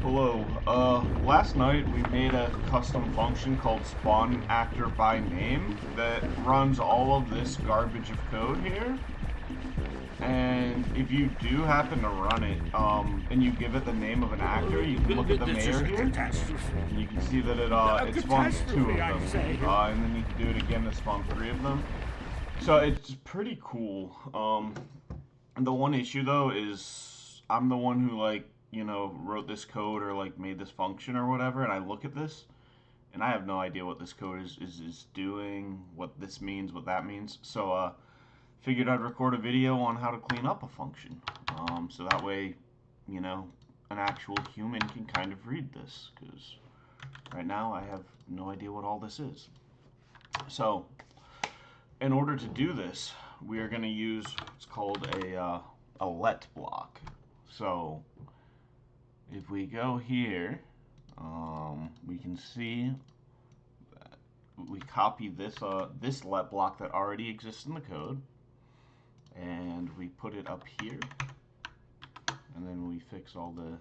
Hello. Last night we made a custom function called spawn actor by name that runs all of this garbage of code here. And if you do happen to run it, and you give it the name of an actor, you can look at the This is mayor a here, catastrophe. and you can see that A it spawns two catastrophe, of I them, say. and then you can do it again to spawn three of them. So it's pretty cool. The one issue though is I'm the one who wrote this code or like made this function or whatever, and I look at this and I have no idea what this code is doing, what this means, what that means. So figured I'd record a video on how to clean up a function. So that way, you know, an actual human can kind of read this, because right now I have no idea what all this is. So in order to do this, we are going to use what's called a let block. So if we go here, we can see that we copy this let block that already exists in the code, and we put it up here, and then we fix all the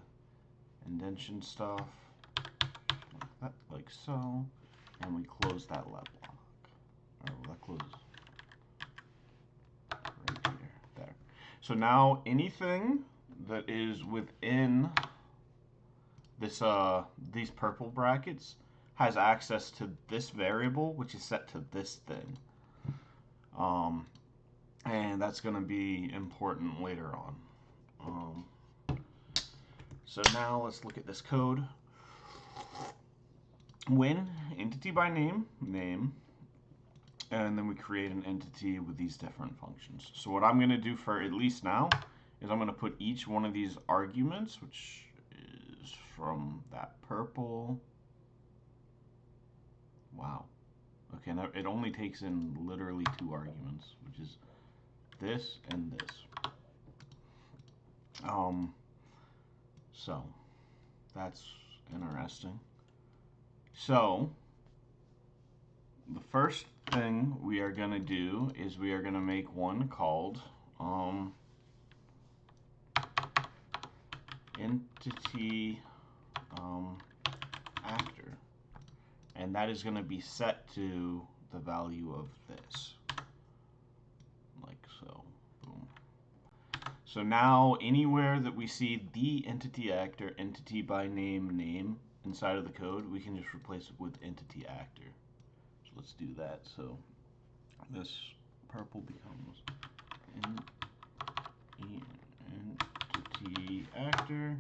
indentation stuff like so, and we close that let block. That closes right here, there. So now anything that is within this these purple brackets has access to this variable, which is set to this thing. And that's going to be important later on. So now let's look at this code. When entity by name, and then we create an entity with these different functions. So what I'm going to do for at least now is I'm going to put each one of these arguments, which is from that purple. Wow. Okay, now it only takes in literally two arguments, which is this and this. So that's interesting. So the first thing we are going to do is we are going to make one called entity actor, and that is going to be set to the value of this, like so. Boom. So now anywhere that we see the entity actor, entity by name inside of the code, we can just replace it with entity actor. So let's do that. So this purple becomes entity actor.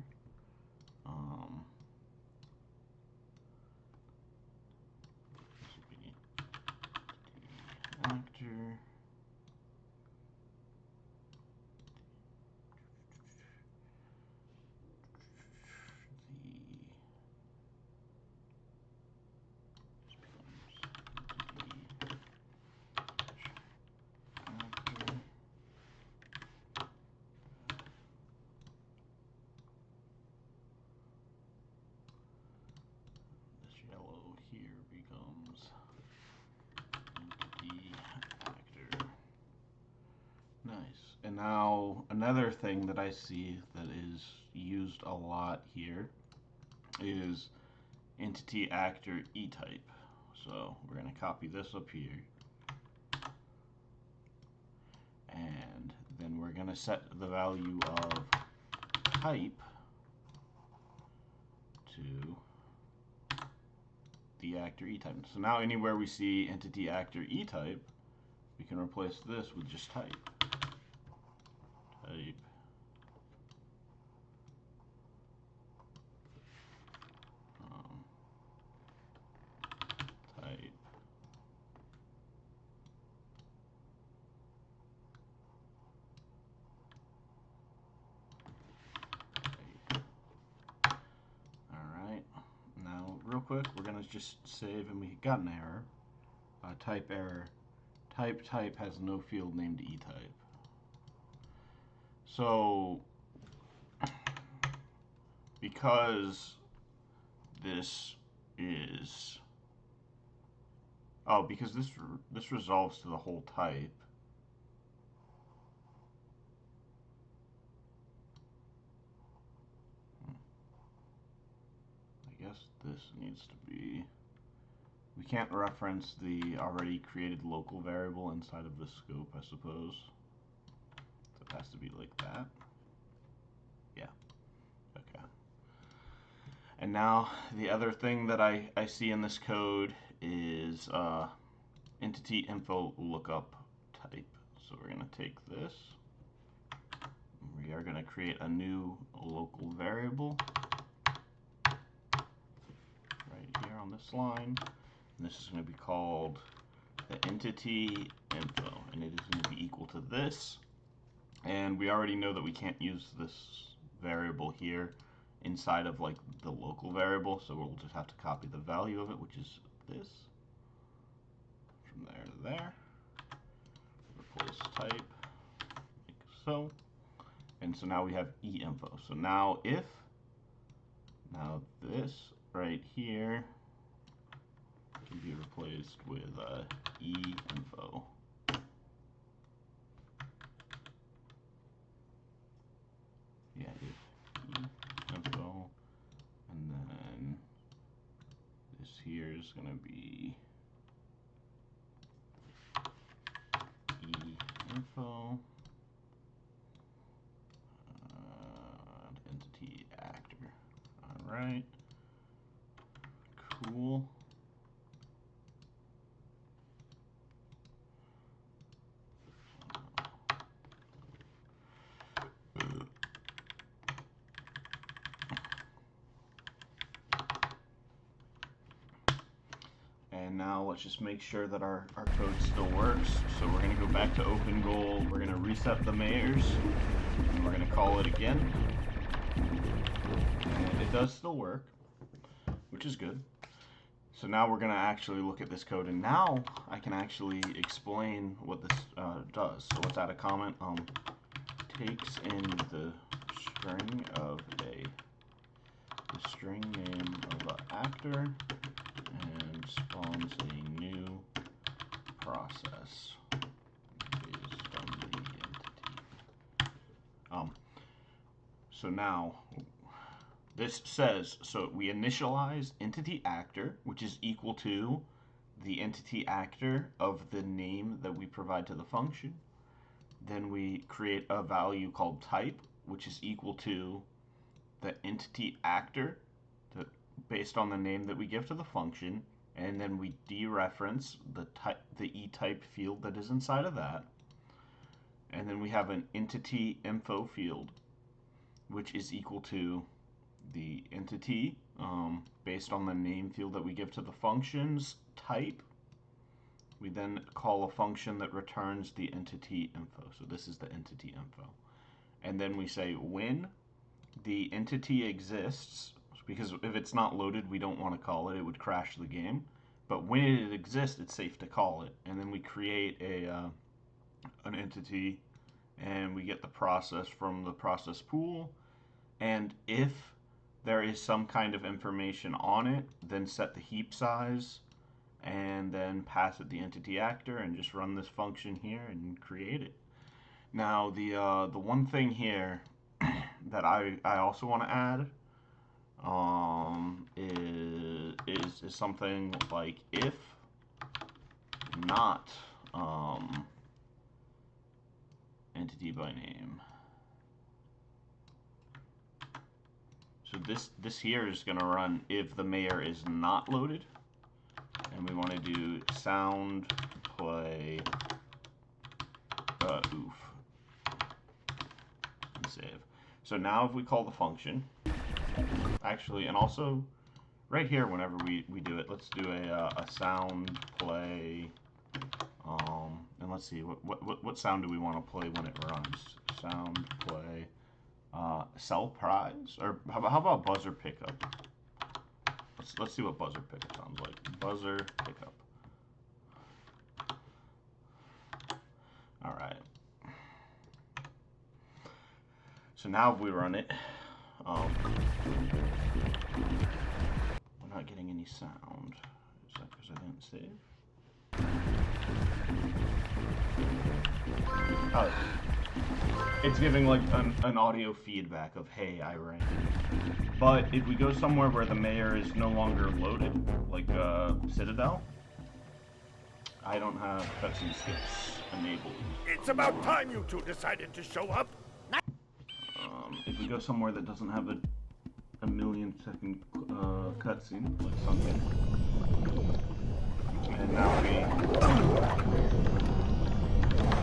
This will be actor. Here becomes entity actor. Nice. And now another thing that I see that is used a lot here is entity actor e-type. So we're going to copy this up here, and then we're going to set the value of type to the actor e-type. So now anywhere we see entity actor e-type, we can replace this with just type. Type. Type. Alright. Now, real quick, we're going to just save, and we got an error. Type error. Type has no field named e-type. So because this is because this resolves to the whole type. this needs to be, we can't reference the already created local variable inside of the scope, I suppose. So it has to be like that. Yeah, okay. And now the other thing that I see in this code is entity info lookup type. So we're going to take this. We are going to create a new local variable right here on this line. And this is going to be called the entity info. And it is going to be equal to this. And we already know that we can't use this variable here inside of like the local variable. So we'll just have to copy the value of it, which is this. From there to there. Replace type, like so. And so now we have e-info. So now if, now this right here can be replaced with e-info. Yeah, if e-info, and then this here is going to be e-info. Entity actor. All right. Cool. And now let's just make sure that our code still works. So we're going to go back to OpenGOAL. We're going to reset the mayors. And we're going to call it again. And it does still work, which is good. So now we're going to actually look at this code. And now I can actually explain what this does. So let's add a comment. Takes in the string of the string name of the actor and spawns a new process based on the entity. So now this says, so we initialize entity actor, which is equal to the entity actor of the name that we provide to the function. Then we create a value called type, which is equal to the entity actor based on the name that we give to the function, and then we dereference the e-type field that is inside of that. And then we have an entity info field, which is equal to the entity based on the name field that we give to the function's type. We then call a function that returns the entity info. So this is the entity info. And then we say when the entity exists, because if it's not loaded, we don't want to call it. It would crash the game. But when it exists, it's safe to call it. And then we create an entity, and we get the process from the process pool. And if there is some kind of information on it, then set the heap size, and then pass it the entity actor, and just run this function here and create it. Now the one thing here that I also want to add is something like if not entity by name. So this here is going to run if the mayor is not loaded, and we want to do sound play oof and save. So now if we call the function, actually, and also right here whenever we do it, let's do a sound play, and let's see what sound do we want to play when it runs. Sound play sell prize, or how about buzzer pickup? Let's see what buzzer pickup sounds like. Buzzer pickup. All right. So now if we run it, we're not getting any sound. Is that because I didn't save? Oh, it's giving like an audio feedback of, hey, I ran. But if we go somewhere where the mayor is no longer loaded, like Citadel, I don't have cutscene skips enabled. It's about time you two decided to show up. If we go somewhere that doesn't have a million-second cutscene, like something, and now we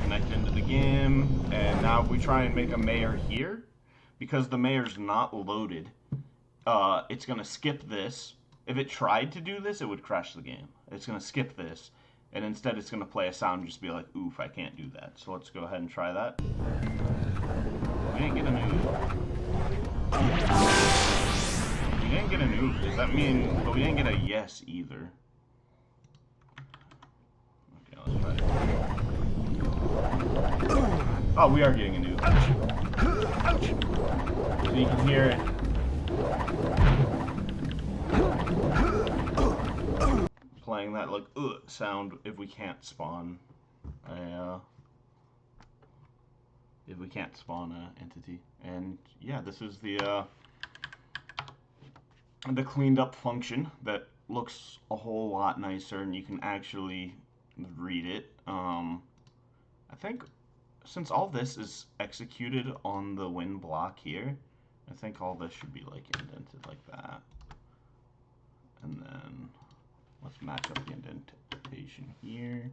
connect into the game, and now if we try and make a mayor here, because the mayor's not loaded, it's gonna skip this. If it tried to do this, it would crash the game. It's gonna skip this, and instead it's gonna play a sound and just be like, oof, I can't do that. So let's go ahead and try that. We didn't get an oof. We didn't get an oof. Does that mean... But we didn't get a yes either. Okay, let's try it. Oh, we are getting an oof. So you can hear it. Playing that, like, sound if we can't spawn if we can't spawn an entity. And yeah, this is the cleaned up function that looks a whole lot nicer, and you can actually read it. I think since all this is executed on the win block here, I think all this should be like indented like that. And then let's match up the indentation here.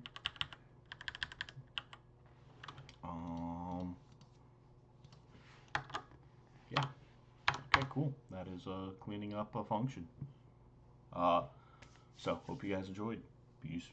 Yeah. Okay, cool. That is cleaning up a function. So hope you guys enjoyed. Peace.